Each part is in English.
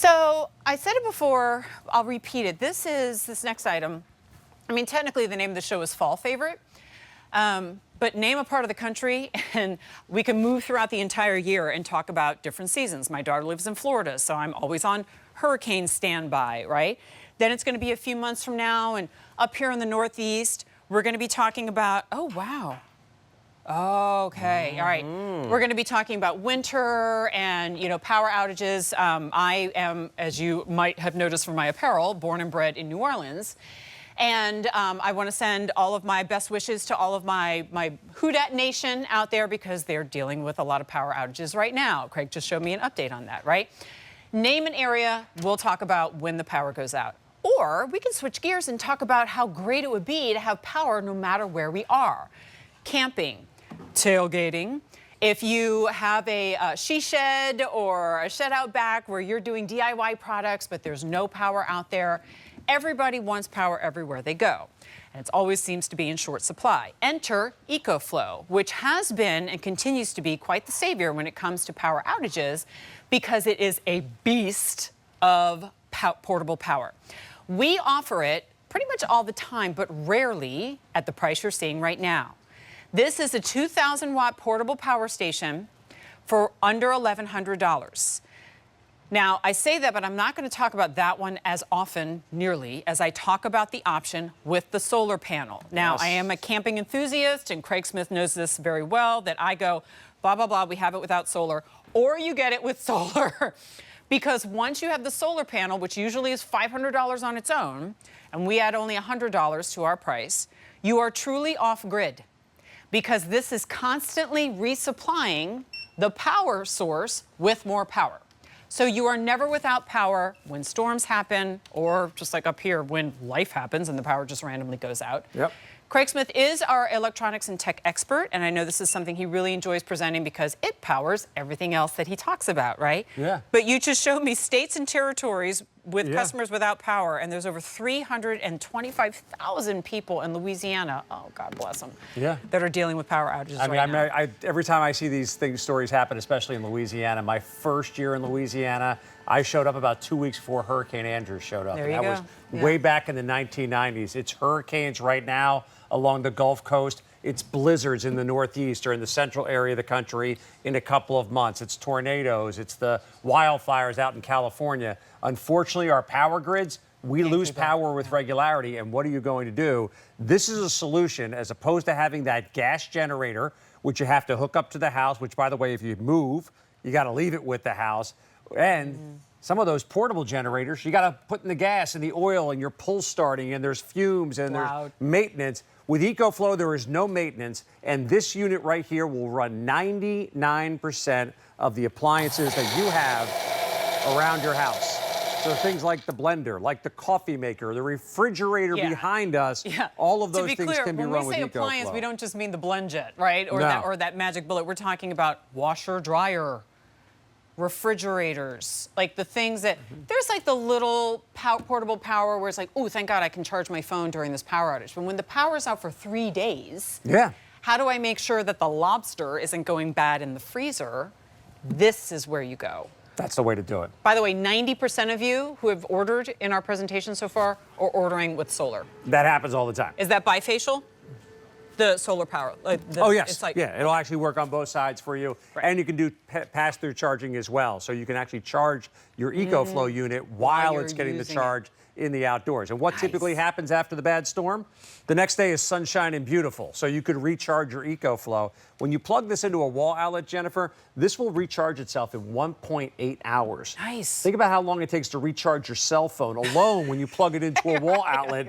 So I said it before, I'll repeat it. This next item. I mean, technically the name of the show is Fall Favorite, but name a part of the country and we can move throughout the entire year and talk about different seasons. My daughter lives in Florida, so I'm always on hurricane standby, right? Then it's going to be a few months from now, and up here in the Northeast, we're going to be talking about, oh, wow. Okay, all right. We're going to be talking about winter and, power outages. I am, as you might have noticed from my apparel, born and bred in New Orleans. And I want to send all of my best wishes to all of my Who Dat Nation out there, because they're dealing with a lot of power outages right now. Craig just showed me an update on that, right? Name an area, we'll talk about when the power goes out. Or we can switch gears and talk about how great it would be to have power no matter where we are. Camping, tailgating. If you have a she shed or a shed out back where you're doing DIY products, but there's no power out there, everybody wants power everywhere they go. And it always seems to be in short supply. Enter Ecoflow, which has been and continues to be quite the savior when it comes to power outages, because it is a beast of portable power. We offer it pretty much all the time, but rarely at the price you're seeing right now. This is a 2,000-watt portable power station for under $1,100. Now, I say that, but I'm not going to talk about that one as often, nearly, as I talk about the option with the solar panel. Now, yes. I am a camping enthusiast, and Craig Smith knows this very well, that I go, blah, blah, blah, we have it without solar, or you get it with solar. Because once you have the solar panel, which usually is $500 on its own, and we add only $100 to our price, you are truly off-grid. Because this is constantly resupplying the power source with more power. So you are never without power when storms happen, or just like up here, when life happens and the power just randomly goes out. Yep. Craig Smith is our electronics and tech expert, and I know this is something he really enjoys presenting because it powers everything else that he talks about, right? Yeah. But you just showed me states and territories with customers without power, and there's over 325,000 people in Louisiana, oh, God bless them, that are dealing with power outages now. Every time I see these stories happen, especially in Louisiana, my first year in Louisiana, I showed up about 2 weeks before Hurricane Andrew showed up. There you go. That was way back in the 1990s. It's hurricanes right now along the Gulf Coast. It's blizzards in the Northeast or in the central area of the country in a couple of months. It's tornadoes. It's the wildfires out in California. Unfortunately, our power grids, we lose power with regularity. And what are you going to do? This is a solution, as opposed to having that gas generator, which you have to hook up to the house, which, by the way, if you move, you got to leave it with the house. And some of those portable generators, you got to put in the gas and the oil, and your pull starting, and there's fumes, and there's maintenance. With Ecoflow, there is no maintenance, and this unit right here will run 99% of the appliances that you have around your house. So things like the blender, like the coffee maker, the refrigerator behind us, all of those things can be run with Ecoflow. When we say appliance, we don't just mean the BlendJet, right? Or that magic bullet. We're talking about washer, dryer, refrigerators, like the things that, there's like the little portable power where it's like, oh, thank God I can charge my phone during this power outage. But when the power's out for 3 days, how do I make sure that the lobster isn't going bad in the freezer? This is where you go. That's the way to do it. By the way, 90% of you who have ordered in our presentation so far are ordering with solar. That happens all the time. Is that bifacial? The solar power. Oh, yes. It's like, it'll actually work on both sides for you. Right. And you can do pass-through charging as well. So you can actually charge your Ecoflow unit while it's getting the charge in the outdoors. And what typically happens after the bad storm? The next day is sunshine and beautiful. So you could recharge your Ecoflow. When you plug this into a wall outlet, Jennifer, this will recharge itself in 1.8 hours. Nice. Think about how long it takes to recharge your cell phone alone when you plug it into a wall outlet.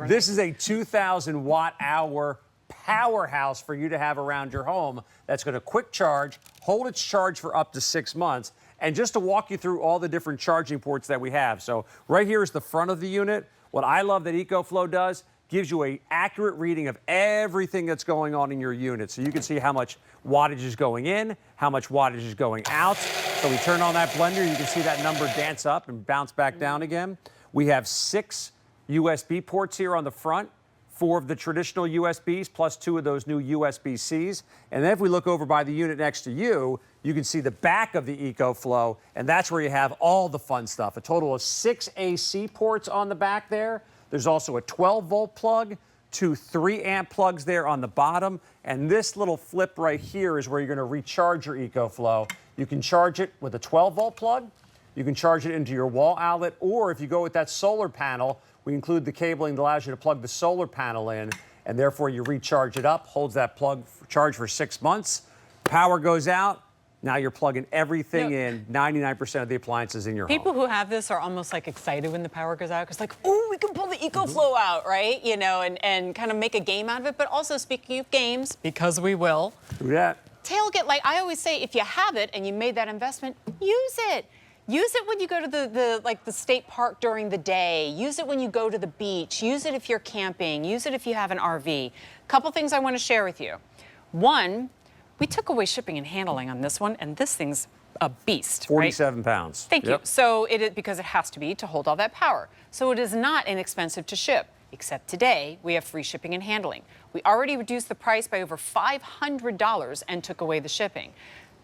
This is a 2,000 watt-hour powerhouse for you to have around your home that's going to quick charge, hold its charge for up to 6 months, and just to walk you through all the different charging ports that we have. So right here is the front of the unit. What I love that Ecoflow does, gives you an accurate reading of everything that's going on in your unit. So you can see how much wattage is going in, how much wattage is going out. So we turn on that blender, you can see that number dance up and bounce back down again. We have 6 USB ports here on the front, 4 of the traditional USBs plus 2 of those new USB-Cs. And then if we look over by the unit next to you, you can see the back of the Ecoflow, and that's where you have all the fun stuff. A total of 6 AC ports on the back there. There's also a 12-volt plug, 2 3-amp plugs there on the bottom, and this little flip right here is where you're going to recharge your Ecoflow. You can charge it with a 12-volt plug. You can charge it into your wall outlet, or if you go with that solar panel, we include the cabling that allows you to plug the solar panel in, and therefore you recharge it up, holds that plug charged for 6 months. Power goes out. Now you're plugging everything in, 99% of the appliances in your home. People who have this are almost like excited when the power goes out because like, oh, we can pull the Ecoflow out, right? You know, and kind of make a game out of it. But also speaking of games, because we will. Do that. Tailgate, like I always say, if you have it and you made that investment, use it. Use it when you go to the state park during the day. Use it when you go to the beach. Use it if you're camping. Use it if you have an RV. Couple things I want to share with you. One, we took away shipping and handling on this one, and this thing's a beast. 47 pounds. Thank you. So because it has to be to hold all that power. So it is not inexpensive to ship, except today we have free shipping and handling. We already reduced the price by over $500 and took away the shipping.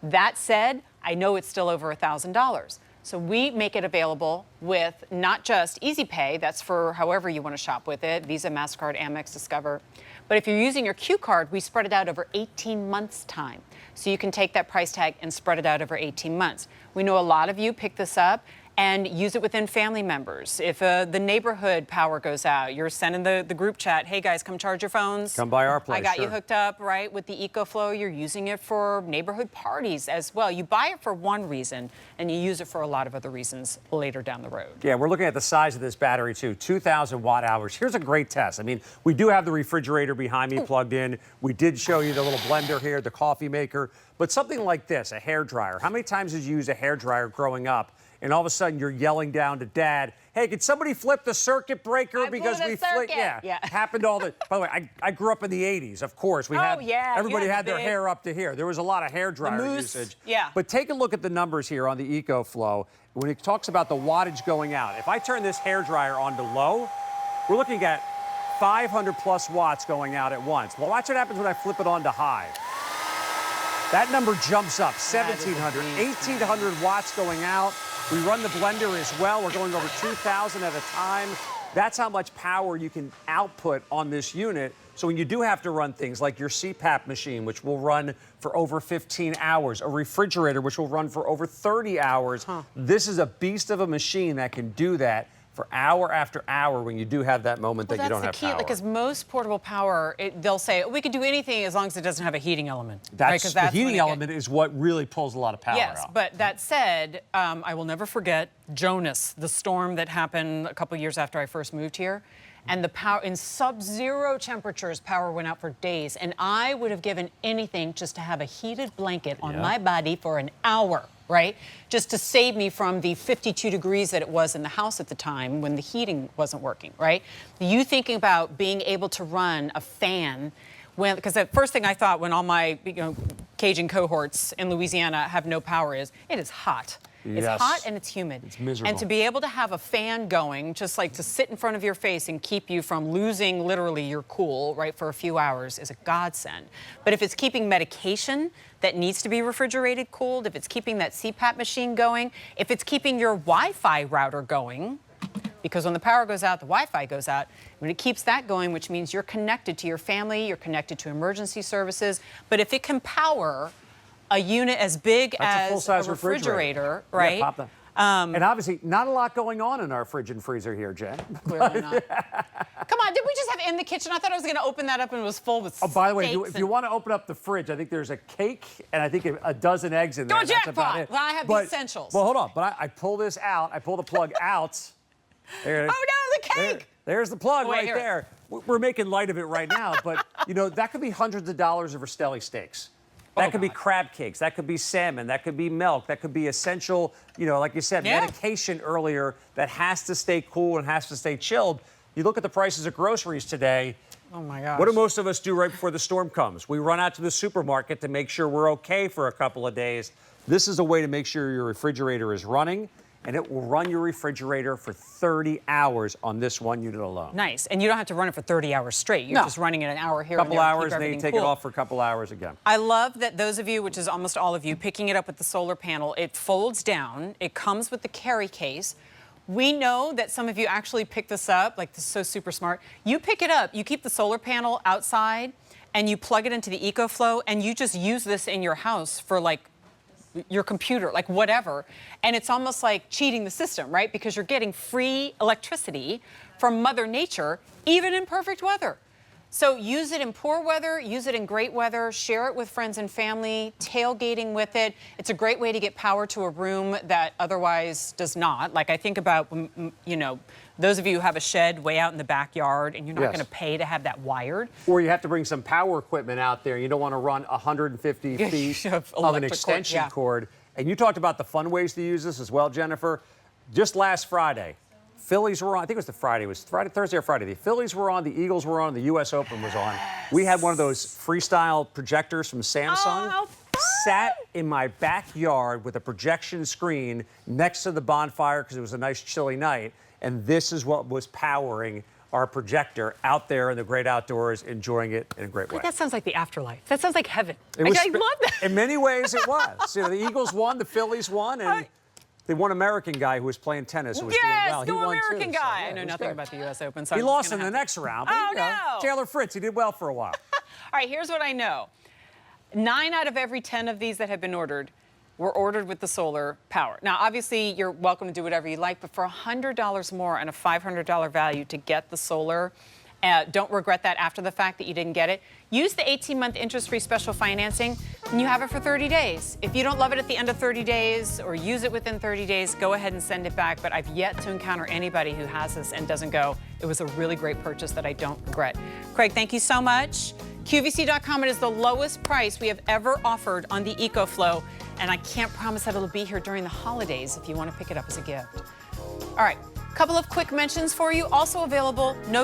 That said, I know it's still over $1,000. So we make it available with not just Easy Pay, that's for however you want to shop with it, Visa, MasterCard, Amex, Discover. But if you're using your Q card, we spread it out over 18 months' time. So you can take that price tag and spread it out over 18 months. We know a lot of you pick this up and use it within family members. If the neighborhood power goes out, you're sending the group chat, hey guys, come charge your phones. Come by our place. I got you hooked up, right, with the Ecoflow. You're using it for neighborhood parties as well. You buy it for one reason, and you use it for a lot of other reasons later down the road. Yeah, we're looking at the size of this battery, too, 2,000 watt hours. Here's a great test. I mean, we do have the refrigerator behind me plugged in. We did show you the little blender here, the coffee maker. But something like this, a hairdryer. How many times did you use a hairdryer growing up? And all of a sudden, you're yelling down to Dad, hey, could somebody flip the circuit breaker because we flipped? Yeah, happened all the. By the way, I grew up in the '80s. Of course, we had everybody had their hair up to here. There was a lot of hair dryer usage. Yeah. But take a look at the numbers here on the Ecoflow when it talks about the wattage going out. If I turn this hair dryer on to low, we're looking at 500 plus watts going out at once. Well, watch what happens when I flip it on to high. That number jumps up, 1,700, 1,800 watts going out. We run the blender as well. We're going over 2,000 at a time. That's how much power you can output on this unit. So when you do have to run things like your CPAP machine, which will run for over 15 hours, a refrigerator, which will run for over 30 hours, this is a beast of a machine that can do that for hour after hour when you do have that moment that you don't have power. That's the key, because most portable power, they'll say, we can do anything as long as it doesn't have a heating element. That's the heating element is what really pulls a lot of power out. Yes, but that said, I will never forget Jonas, the storm that happened a couple years after I first moved here. And the power, in sub-zero temperatures, power went out for days. And I would have given anything just to have a heated blanket on my body for an hour, right? Just to save me from the 52 degrees that it was in the house at the time when the heating wasn't working, right? You thinking about being able to run a fan, because the first thing I thought when all my Cajun cohorts in Louisiana have no power is, it is hot. It's hot and it's humid. It's miserable. And to be able to have a fan going, just like to sit in front of your face and keep you from losing literally your cool, right, for a few hours is a godsend. But if it's keeping medication that needs to be refrigerated cooled, if it's keeping that CPAP machine going, if it's keeping your Wi-Fi router going, because when the power goes out, the Wi-Fi goes out. When it keeps that going, which means you're connected to your family, you're connected to emergency services. But if it can power a unit as big as a refrigerator, right? Yeah, pop that. And obviously, not a lot going on in our fridge and freezer here, Jen. Clearly not. Come on, did we just have in the kitchen? I thought I was going to open that up and it was full with Oh, by the way, if you want to open up the fridge, I think there's a cake and I think a dozen eggs in there. That's about it. Well, I have the essentials. Well, hold on. But I pull this out. I pull the plug out. There, oh, no, the cake! There's the plug right here. there. We're making light of it right now, but, that could be hundreds of dollars of Rastelli steaks. That could be crab cakes. That could be salmon. That could be milk. That could be essential, like you said, medication earlier that has to stay cool and has to stay chilled. You look at the prices of groceries today. Oh, my gosh. What do most of us do right before the storm comes? We run out to the supermarket to make sure we're okay for a couple of days. This is a way to make sure your refrigerator is running and it will run your refrigerator for 30 hours on this one unit alone. Nice. And you don't have to run it for 30 hours straight. You're just running it an hour here A couple and there to hours, keep and then you everything take cool. it off for a couple hours again. I love that those of you, which is almost all of you, picking it up with the solar panel, it folds down, it comes with the carry case. We know that some of you actually pick this up, like this is so super smart. You pick it up, you keep the solar panel outside, and you plug it into the Ecoflow, and you just use this in your house for like your computer, like whatever. And it's almost like cheating the system, right? Because you're getting free electricity from Mother Nature, even in perfect weather. So use it in poor weather, use it in great weather, share it with friends and family, tailgating with it. It's a great way to get power to a room that otherwise does not. Like I think about, you know, those of you who have a shed way out in the backyard and you're not going to pay to have that wired. Or you have to bring some power equipment out there. You don't want to run 150 feet of an extension cord. And you talked about the fun ways to use this as well, Jennifer. Just last Friday, Phillies were on. I think it was Thursday or Friday. The Phillies were on, the Eagles were on, the U.S. Open was on. We had one of those freestyle projectors from Samsung. Sat in my backyard with a projection screen next to the bonfire because it was a nice chilly night. And this is what was powering our projector out there in the great outdoors, enjoying it in a great way. That sounds like the afterlife. That sounds like heaven. I love that. In many ways, it was. You know, the Eagles won, the Phillies won, and the one American guy who was playing tennis who was doing well. Yes, He won American too, guy. So, I know nothing about the U.S. Open. So he lost in the next round. But, no. Taylor Fritz, he did well for a while. All right, here's what I know. 9 out of every 10 of these that have been ordered were ordered with the solar power. Now, obviously, you're welcome to do whatever you like, but for $100 more and a $500 value to get the solar, don't regret that after the fact that you didn't get it. Use the 18-month interest-free special financing, and you have it for 30 days. If you don't love it at the end of 30 days or use it within 30 days, go ahead and send it back. But I've yet to encounter anybody who has this and doesn't go, it was a really great purchase that I don't regret. Craig, thank you so much. QVC.com, it is the lowest price we have ever offered on the Ecoflow, and I can't promise that it'll be here during the holidays if you want to pick it up as a gift. All right, couple of quick mentions for you. Also available, no